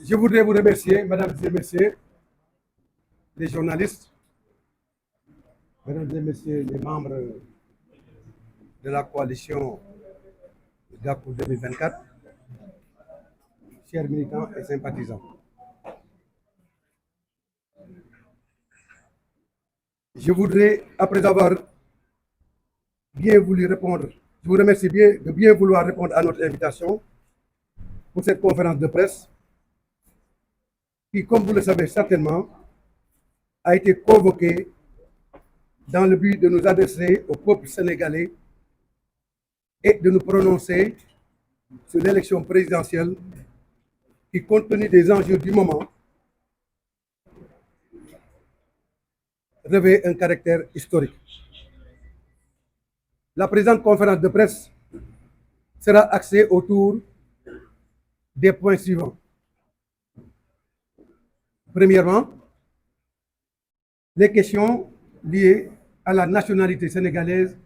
Je voudrais vous remercier, mesdames et messieurs, les journalistes, mesdames et messieurs les membres de la coalition GAPO 2024, chers militants et sympathisants. Je voudrais, après avoir bien voulu répondre, je vous remercie de bien vouloir répondre à notre invitation pour cette conférence de presse qui, comme vous le savez certainement, a été convoquée dans le but de nous adresser au peuple sénégalais et de nous prononcer sur l'élection présidentielle qui, compte tenu des enjeux du moment, revêt un caractère historique. La présente conférence de presse sera axée autour des points suivants. Premièrement, les questions liées à la nationalité sénégalaise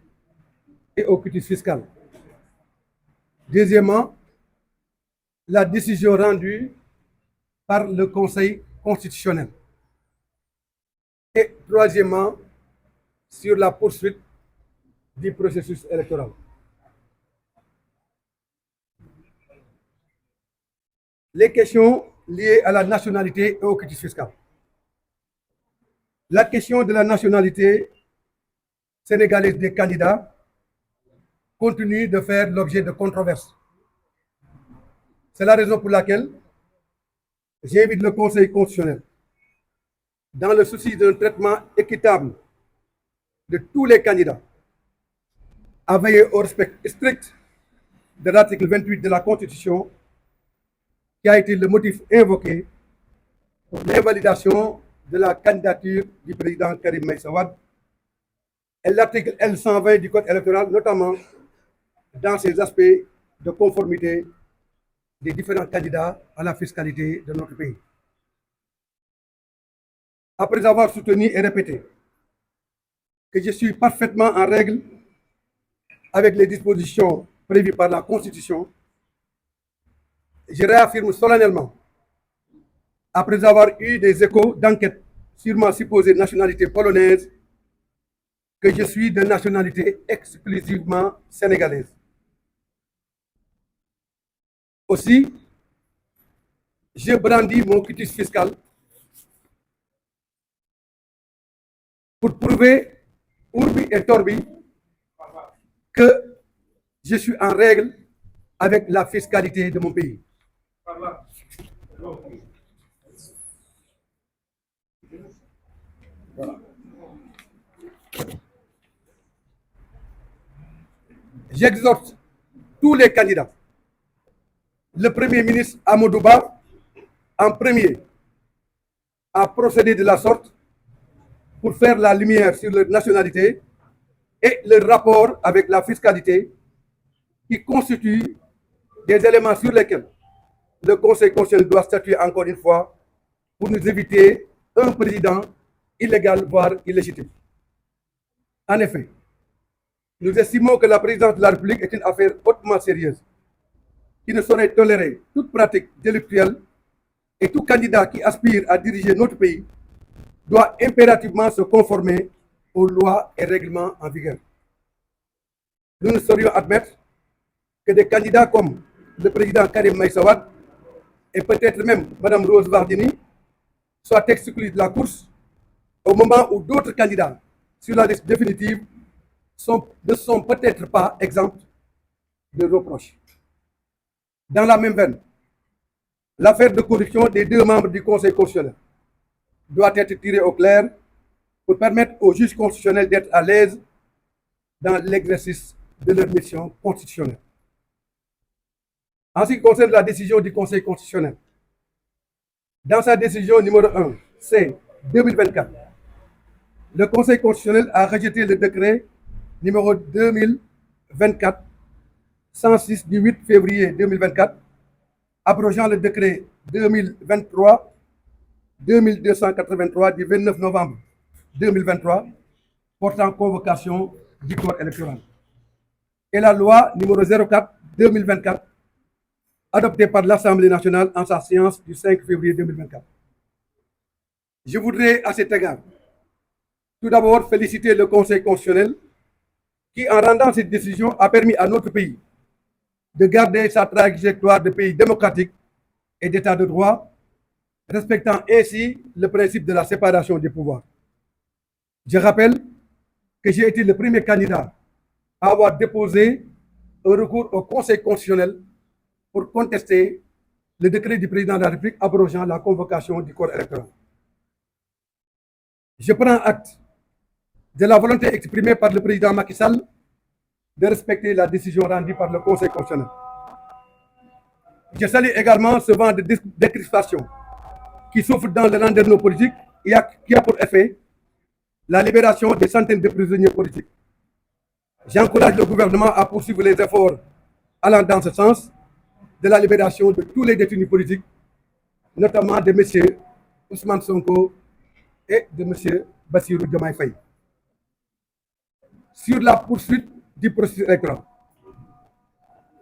et au quitus fiscal. Deuxièmement, la décision rendue par le Conseil constitutionnel. Et troisièmement, sur la poursuite du processus électoral. Les questions liées à la nationalité et au quitus fiscal. La question de la nationalité sénégalaise des candidats continue de faire l'objet de controverses. C'est la raison pour laquelle j'invite le Conseil constitutionnel, dans le souci d'un traitement équitable de tous les candidats, à veiller au respect strict de l'article 28 de la Constitution, qui a été le motif invoqué pour l'invalidation de la candidature du président Karim Meïssa Wade, et l'article L120 du Code électoral, notamment dans ses aspects de conformité des différents candidats à la fiscalité de notre pays. Après avoir soutenu et répété que je suis parfaitement en règle avec les dispositions prévues par la Constitution, je réaffirme solennellement, après avoir eu des échos d'enquête sur ma supposée nationalité polonaise, que je suis de nationalité exclusivement sénégalaise. Aussi, je brandis mon quitus fiscal pour prouver, urbi et torbi, que je suis en règle avec la fiscalité de mon pays. Voilà. J'exhorte tous les candidats, le Premier ministre Amadou Ba en premier, à procéder de la sorte pour faire la lumière sur leur nationalité et leur rapport avec la fiscalité, qui constituent des éléments sur lesquels le Conseil constitutionnel doit statuer encore une fois pour nous éviter un président illégal, voire illégitime. En effet, nous estimons que la présidence de la République est une affaire hautement sérieuse, qui ne saurait tolérer toute pratique délictuelle, et tout candidat qui aspire à diriger notre pays doit impérativement se conformer aux lois et règlements en vigueur. Nous ne saurions admettre que des candidats comme le président Karim Meïssa Wade et peut-être même Mme Rose Wardini soient exclus de la course au moment où d'autres candidats sur la liste définitive ne sont peut-être pas exempts de reproches. Dans la même veine, l'affaire de corruption des deux membres du Conseil constitutionnel doit être tirée au clair pour permettre aux juges constitutionnels d'être à l'aise dans l'exercice de leur mission constitutionnelle. En ce qui concerne la décision du Conseil constitutionnel, dans sa décision numéro 1, C 2024, le Conseil constitutionnel a rejeté le décret numéro 2024-106 du 8 février 2024, abrogeant le décret 2023-2283 du 29 novembre 2023, portant convocation du corps électoral. Et la loi numéro 04-2024, adopté par l'Assemblée nationale en sa séance du 5 février 2024. Je voudrais à cet égard tout d'abord féliciter le Conseil constitutionnel qui, en rendant cette décision, a permis à notre pays de garder sa trajectoire de pays démocratique et d'état de droit, respectant ainsi le principe de la séparation des pouvoirs. Je rappelle que j'ai été le premier candidat à avoir déposé un recours au Conseil constitutionnel pour contester le décret du président de la République abrogeant la convocation du corps électoral. Je prends acte de la volonté exprimée par le président Macky Sall de respecter la décision rendue par le Conseil constitutionnel. Je salue également ce vent de décrispation qui souffle dans le landerneau politique et qui a pour effet la libération des centaines de prisonniers politiques. J'encourage le gouvernement à poursuivre les efforts allant dans ce sens de la libération de tous les détenus politiques, notamment de M. Ousmane Sonko et de M. Bassirou Diomaye Faye. Sur la poursuite du processus électoral,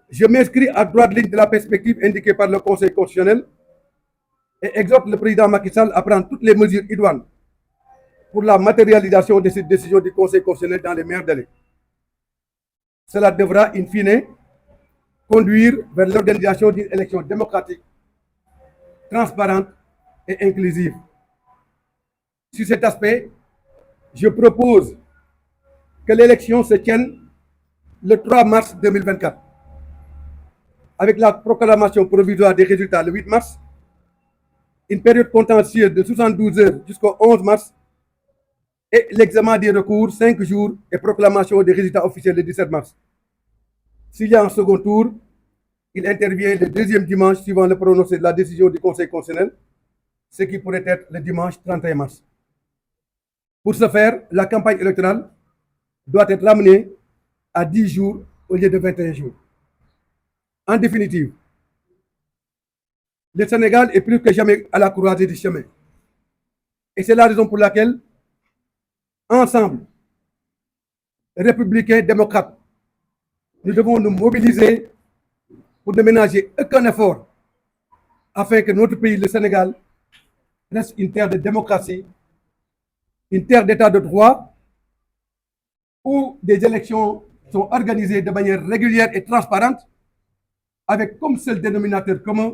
je m'inscris à droite ligne de la perspective indiquée par le Conseil constitutionnel et exhorte le président Macky Sall à prendre toutes les mesures idoines pour la matérialisation de cette décision du Conseil constitutionnel dans les meilleurs délais. Cela devra, in fine, conduire vers l'organisation d'une élection démocratique, transparente et inclusive. Sur cet aspect, je propose que l'élection se tienne le 3 mars 2024, avec la proclamation provisoire des résultats le 8 mars, une période contentieuse de 72 heures jusqu'au 11 mars, et l'examen des recours 5 jours et proclamation des résultats officiels le 17 mars. S'il y a un second tour, il intervient le deuxième dimanche suivant le prononcé de la décision du Conseil constitutionnel, ce qui pourrait être le dimanche 31 mars. Pour ce faire, la campagne électorale doit être ramenée à 10 jours au lieu de 21 jours. En définitive, le Sénégal est plus que jamais à la croisée du chemin. Et c'est la raison pour laquelle, ensemble, républicains, démocrates, nous devons nous mobiliser pour ne ménager aucun effort afin que notre pays, le Sénégal, reste une terre de démocratie, une terre d'état de droit, où des élections sont organisées de manière régulière et transparente, avec comme seul dénominateur commun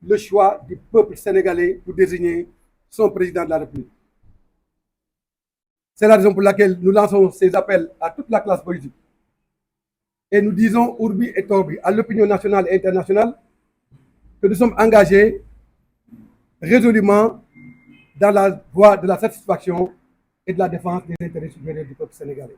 le choix du peuple sénégalais pour désigner son président de la République. C'est la raison pour laquelle nous lançons ces appels à toute la classe politique. Et nous disons urbi et orbi à l'opinion nationale et internationale que nous sommes engagés résolument dans la voie de la satisfaction et de la défense des intérêts supérieurs du peuple sénégalais.